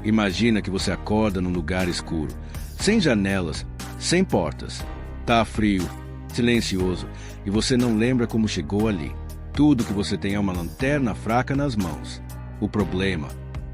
Imagina que você acorda num lugar escuro, sem janelas, sem portas. Tá frio, silencioso, e você não lembra como chegou ali. Tudo que você tem é uma lanterna fraca nas mãos. O problema,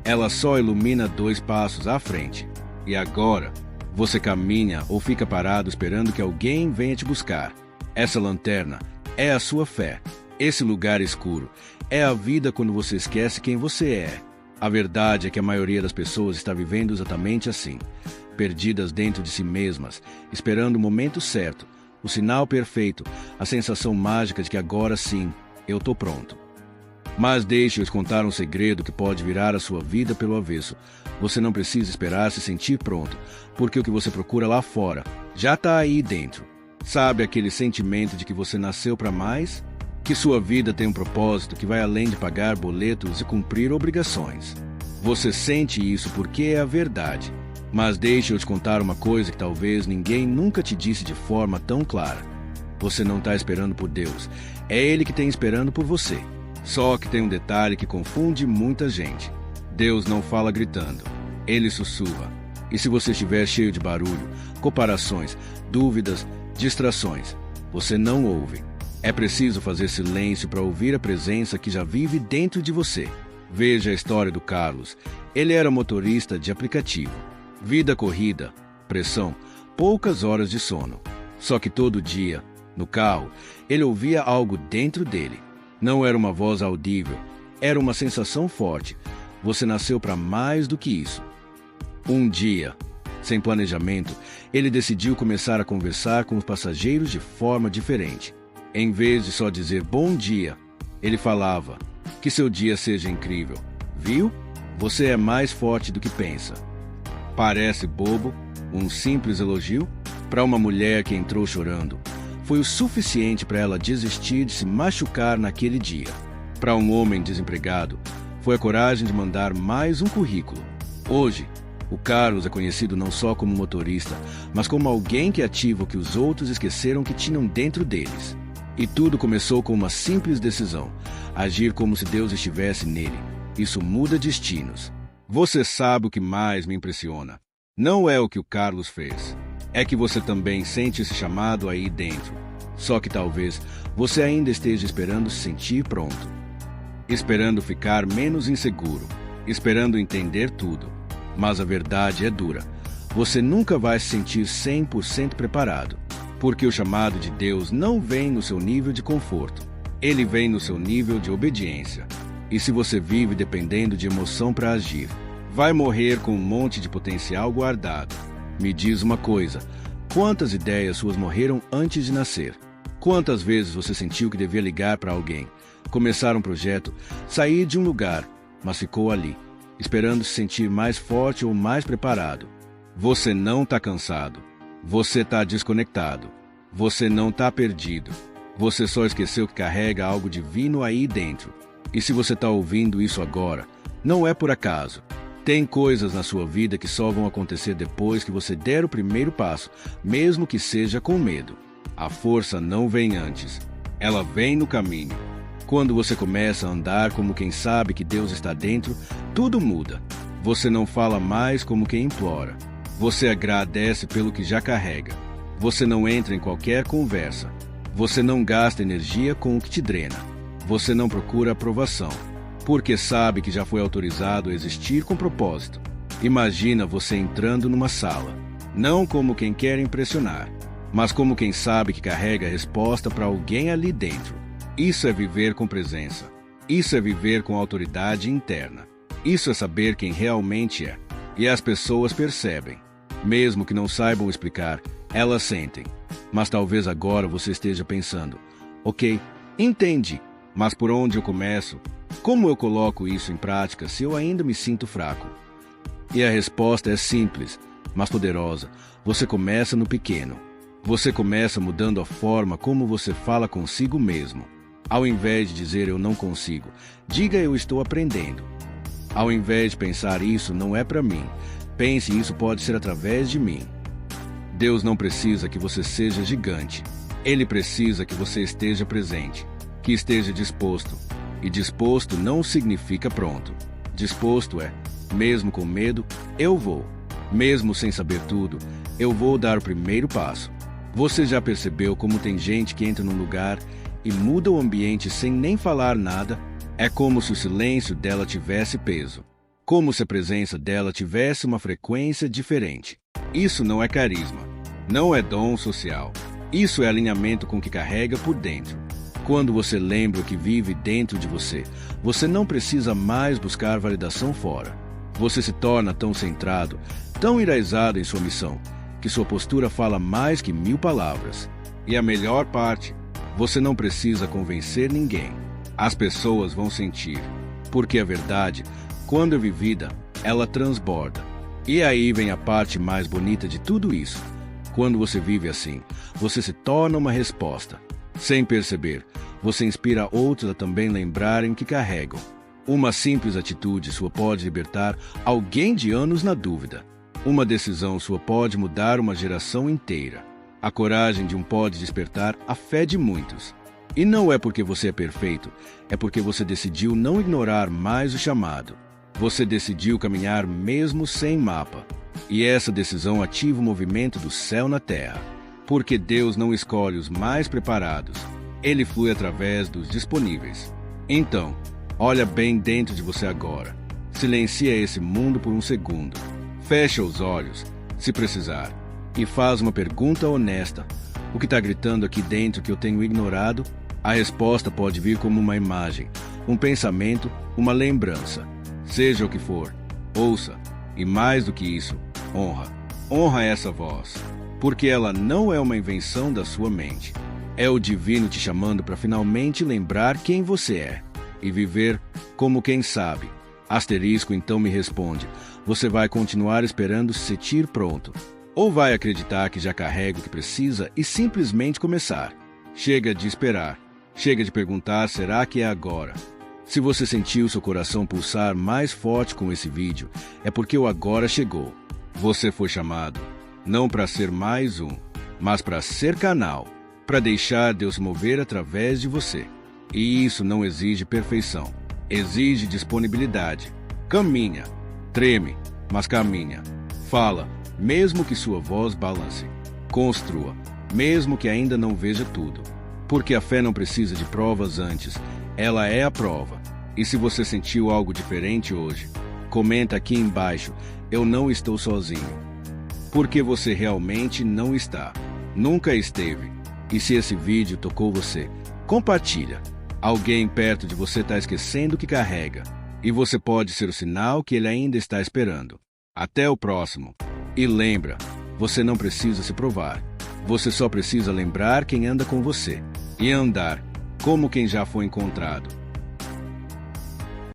ela só ilumina 2 passos à frente. E agora, você caminha ou fica parado esperando que alguém venha te buscar. Essa lanterna é a sua fé. Esse lugar escuro é a vida quando você esquece quem você é. A verdade é que a maioria das pessoas está vivendo exatamente assim, perdidas dentro de si mesmas, esperando o momento certo, o sinal perfeito, a sensação mágica de que agora sim, eu tô pronto. Mas deixe-eu te contar um segredo que pode virar a sua vida pelo avesso. Você não precisa esperar se sentir pronto, porque o que você procura lá fora já está aí dentro. Sabe aquele sentimento de que você nasceu para mais? Que sua vida tem um propósito que vai além de pagar boletos e cumprir obrigações. Você sente isso porque é a verdade. Mas deixe-eu te contar uma coisa que talvez ninguém nunca te disse de forma tão clara. Você não está esperando por Deus. É Ele que tem esperando por você. Só que tem um detalhe que confunde muita gente. Deus não fala gritando. Ele sussurra. E se você estiver cheio de barulho, comparações, dúvidas, distrações, você não ouve. É preciso fazer silêncio para ouvir a presença que já vive dentro de você. Veja a história do Carlos. Ele era motorista de aplicativo. Vida corrida, pressão, poucas horas de sono. Só que todo dia, no carro, ele ouvia algo dentro dele. Não era uma voz audível, era uma sensação forte. Você nasceu para mais do que isso. Um dia, sem planejamento, ele decidiu começar a conversar com os passageiros de forma diferente. Em vez de só dizer bom dia, ele falava: que seu dia seja incrível. Viu? Você é mais forte do que pensa. Parece bobo, um simples elogio? Para uma mulher que entrou chorando, foi o suficiente para ela desistir de se machucar naquele dia. Para um homem desempregado, foi a coragem de mandar mais um currículo. Hoje, o Carlos é conhecido não só como motorista, mas como alguém que ativa o que os outros esqueceram que tinham dentro deles. E tudo começou com uma simples decisão: agir como se Deus estivesse nele. Isso muda destinos. Você sabe o que mais me impressiona? Não é o que o Carlos fez. É que você também sente esse chamado aí dentro. Só que talvez você ainda esteja esperando se sentir pronto. Esperando ficar menos inseguro. Esperando entender tudo. Mas a verdade é dura. Você nunca vai se sentir 100% preparado. Porque o chamado de Deus não vem no seu nível de conforto. Ele vem no seu nível de obediência. E se você vive dependendo de emoção para agir, vai morrer com um monte de potencial guardado. Me diz uma coisa: quantas ideias suas morreram antes de nascer? Quantas vezes você sentiu que devia ligar para alguém, começar um projeto, sair de um lugar, mas ficou ali, esperando se sentir mais forte ou mais preparado? Você não está cansado. Você está desconectado. Você não está perdido. Você só esqueceu que carrega algo divino aí dentro. E se você está ouvindo isso agora, não é por acaso. Tem coisas na sua vida que só vão acontecer depois que você der o primeiro passo, mesmo que seja com medo. A força não vem antes. Ela vem no caminho. Quando você começa a andar como quem sabe que Deus está dentro, tudo muda. Você não fala mais como quem implora. Você agradece pelo que já carrega. Você não entra em qualquer conversa. Você não gasta energia com o que te drena. Você não procura aprovação, porque sabe que já foi autorizado a existir com propósito. Imagina você entrando numa sala, não como quem quer impressionar, mas como quem sabe que carrega a resposta para alguém ali dentro. Isso é viver com presença. Isso é viver com autoridade interna. Isso é saber quem realmente é. E as pessoas percebem. Mesmo que não saibam explicar, elas sentem. Mas talvez agora você esteja pensando: ok, entendi, mas por onde eu começo? Como eu coloco isso em prática se eu ainda me sinto fraco? E a resposta é simples, mas poderosa. Você começa no pequeno. Você começa mudando a forma como você fala consigo mesmo. Ao invés de dizer eu não consigo, diga eu estou aprendendo. Ao invés de pensar isso não é para mim, pense isso pode ser através de mim. Deus não precisa que você seja gigante. Ele precisa que você esteja presente, que esteja disposto. E disposto não significa pronto. Disposto é: Mesmo com medo, eu vou. Mesmo sem saber tudo, eu vou dar o primeiro passo. Você já percebeu como tem gente que entra num lugar e muda o ambiente sem nem falar nada? É como se o silêncio dela tivesse peso. Como se a presença dela tivesse uma frequência diferente. Isso não é carisma. Não é dom social. Isso é alinhamento com o que carrega por dentro. Quando você lembra o que vive dentro de você, você não precisa mais buscar validação fora. Você se torna tão centrado, tão enraizado em sua missão, que sua postura fala mais que 1000 palavras. E a melhor parte, você não precisa convencer ninguém. As pessoas vão sentir, porque a verdade, quando é vivida, ela transborda. E aí vem a parte mais bonita de tudo isso. Quando você vive assim, você se torna uma resposta. Sem perceber, você inspira outros a também lembrarem que carregam. Uma simples atitude sua pode libertar alguém de anos na dúvida. Uma decisão sua pode mudar uma geração inteira. A coragem de um pode despertar a fé de muitos. E não é porque você é perfeito, é porque você decidiu não ignorar mais o chamado. Você decidiu caminhar mesmo sem mapa. E essa decisão ativa o movimento do céu na terra. Porque Deus não escolhe os mais preparados. Ele flui através dos disponíveis. Então, olha bem dentro de você agora. Silencia esse mundo por um segundo. Fecha os olhos, se precisar, e faz uma pergunta honesta. O que está gritando aqui dentro que eu tenho ignorado? A resposta pode vir como uma imagem, um pensamento, uma lembrança. Seja o que for, ouça. E mais do que isso, honra. Honra essa voz, porque ela não é uma invenção da sua mente. É o divino te chamando para finalmente lembrar quem você é e viver como quem sabe. Asterisco então me responde, você vai continuar esperando se sentir pronto? Ou vai acreditar que já carrega o que precisa e simplesmente começar? Chega de esperar. Chega de perguntar, será que é agora? Se você sentiu seu coração pulsar mais forte com esse vídeo, é porque o agora chegou. Você foi chamado, não para ser mais um, mas para ser canal, para deixar Deus mover através de você. E isso não exige perfeição, exige disponibilidade. Caminha, treme, mas caminha. Fala, mesmo que sua voz balance. Construa, mesmo que ainda não veja tudo. Porque a fé não precisa de provas antes, ela é a prova. E se você sentiu algo diferente hoje, comenta aqui embaixo, eu não estou sozinho. Porque você realmente não está, nunca esteve. E se esse vídeo tocou você, compartilha. Alguém perto de você está esquecendo o que carrega. E você pode ser o sinal que ele ainda está esperando. Até o próximo. E lembra, você não precisa se provar. Você só precisa lembrar quem anda com você. E andar como quem já foi encontrado.